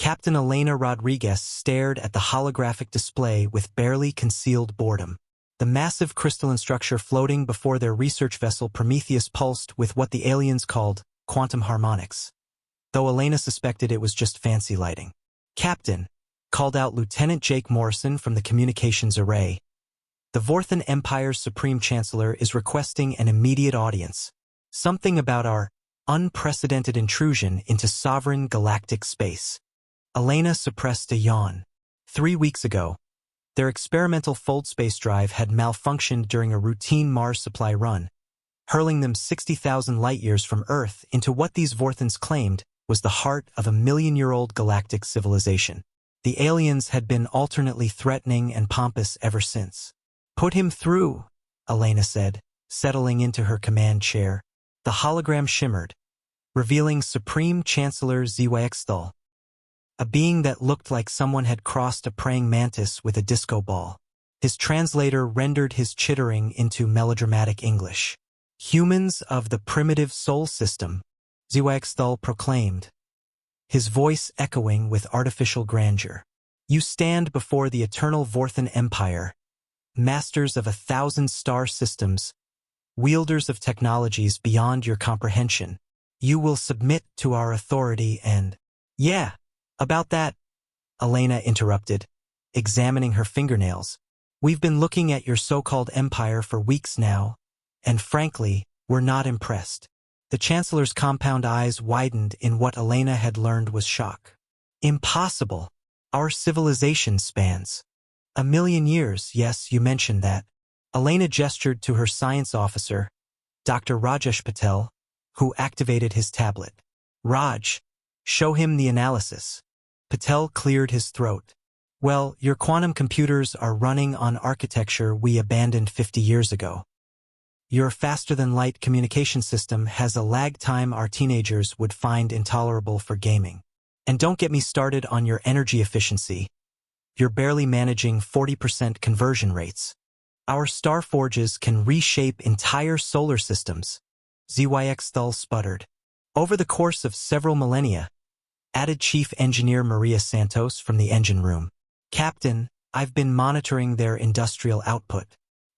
Captain Elena Rodriguez stared at the holographic display with barely concealed boredom. The massive crystalline structure floating before their research vessel Prometheus pulsed with what the aliens called quantum harmonics, though Elena suspected it was just fancy lighting. "Captain," called out Lieutenant Jake Morrison from the communications array, "the Vorthan Empire's Supreme Chancellor is requesting an immediate audience. Something about our unprecedented intrusion into sovereign galactic space." Elena suppressed a yawn. 3 weeks ago, their experimental fold space drive had malfunctioned during a routine Mars supply run, hurling them 60,000 light-years from Earth into what these Vorthans claimed was the heart of a million-year-old galactic civilization. The aliens had been alternately threatening and pompous ever since. "Put him through," Elena said, settling into her command chair. The hologram shimmered, revealing Supreme Chancellor Zyxthal, a being that looked like someone had crossed a praying mantis with a disco ball. His translator rendered his chittering into melodramatic English. "Humans of the primitive Sol system," Zyxthal proclaimed, his voice echoing with artificial grandeur. "You stand before the eternal Vorthan Empire, masters of 1,000 star systems, wielders of technologies beyond your comprehension. You will submit to our authority and—" "Yeah, about that," Elena interrupted, examining her fingernails. "We've been looking at your so-called empire for weeks now, and frankly, we're not impressed." The Chancellor's compound eyes widened in what Elena had learned was shock. "Impossible. Our civilization spans 1,000,000 years, yes, you mentioned that." Elena gestured to her science officer, Dr. Rajesh Patel, who activated his tablet. "Raj, show him the analysis." Patel cleared his throat. "Well, your quantum computers are running on architecture we abandoned 50 years ago. Your faster-than-light communication system has a lag time our teenagers would find intolerable for gaming. And don't get me started on your energy efficiency. You're barely managing 40% conversion rates. Our star forges can reshape entire solar systems," Zyxthal sputtered. "Over the course of several millennia," added Chief Engineer Maria Santos from the engine room. "Captain, I've been monitoring their industrial output.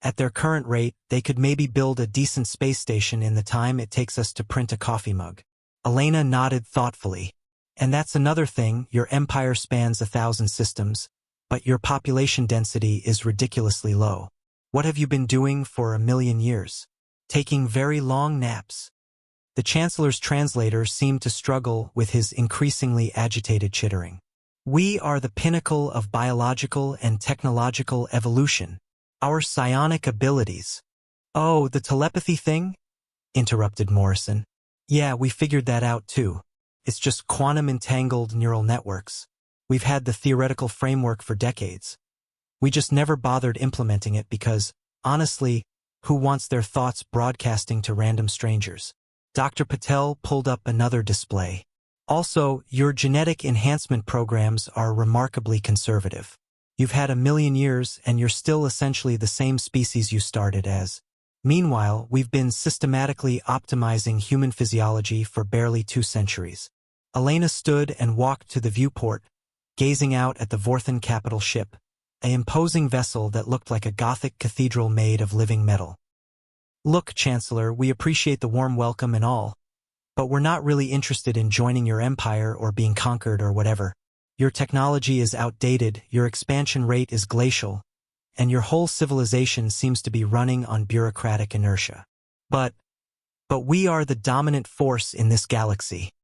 At their current rate, they could maybe build a decent space station in the time it takes us to print a coffee mug." Elena nodded thoughtfully. "And that's another thing, your empire spans 1,000 systems, but your population density is ridiculously low. What have you been doing for 1,000,000 years? Taking very long naps." The Chancellor's translator seemed to struggle with his increasingly agitated chittering. "We are the pinnacle of biological and technological evolution. Our psionic abilities—" "Oh, the telepathy thing?" interrupted Morrison. "Yeah, we figured that out too. It's just quantum-entangled neural networks. We've had the theoretical framework for decades. We just never bothered implementing it because, honestly, who wants their thoughts broadcasting to random strangers?" Dr. Patel pulled up another display. "Also, your genetic enhancement programs are remarkably conservative. You've had 1,000,000 years and you're still essentially the same species you started as. Meanwhile, we've been systematically optimizing human physiology for barely 2 centuries. Elena stood and walked to the viewport, gazing out at the Vorthan capital ship, an imposing vessel that looked like a Gothic cathedral made of living metal. "Look, Chancellor, we appreciate the warm welcome and all, but we're not really interested in joining your empire or being conquered or whatever. Your technology is outdated, your expansion rate is glacial, and your whole civilization seems to be running on bureaucratic inertia. But we are the dominant force in this galaxy,"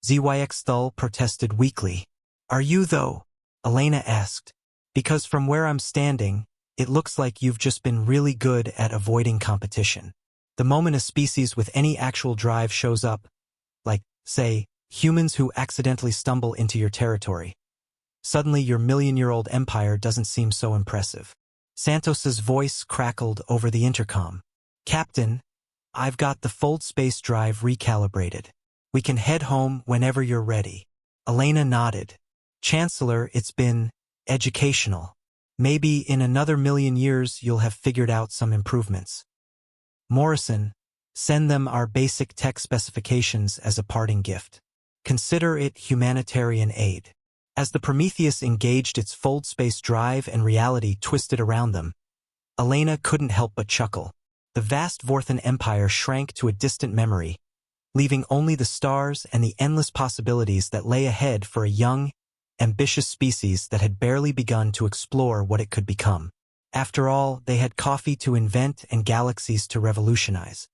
Zyxthal protested weakly. "Are you, though?" Elena asked. "Because from where I'm standing, it looks like you've just been really good at avoiding competition. The moment a species with any actual drive shows up, like, say, humans who accidentally stumble into your territory, suddenly your 1,000,000-year-old empire doesn't seem so impressive." Santos's voice crackled over the intercom. "Captain, I've got the fold space drive recalibrated. We can head home whenever you're ready." Elena nodded. "Chancellor, it's been educational. Maybe in another 1,000,000 years you'll have figured out some improvements. Morrison, send them our basic tech specifications as a parting gift. Consider it humanitarian aid." As the Prometheus engaged its fold space drive and reality twisted around them, Elena couldn't help but chuckle. The vast Vorthan Empire shrank to a distant memory, leaving only the stars and the endless possibilities that lay ahead for a young, ambitious species that had barely begun to explore what it could become. After all, they had coffee to invent and galaxies to revolutionize.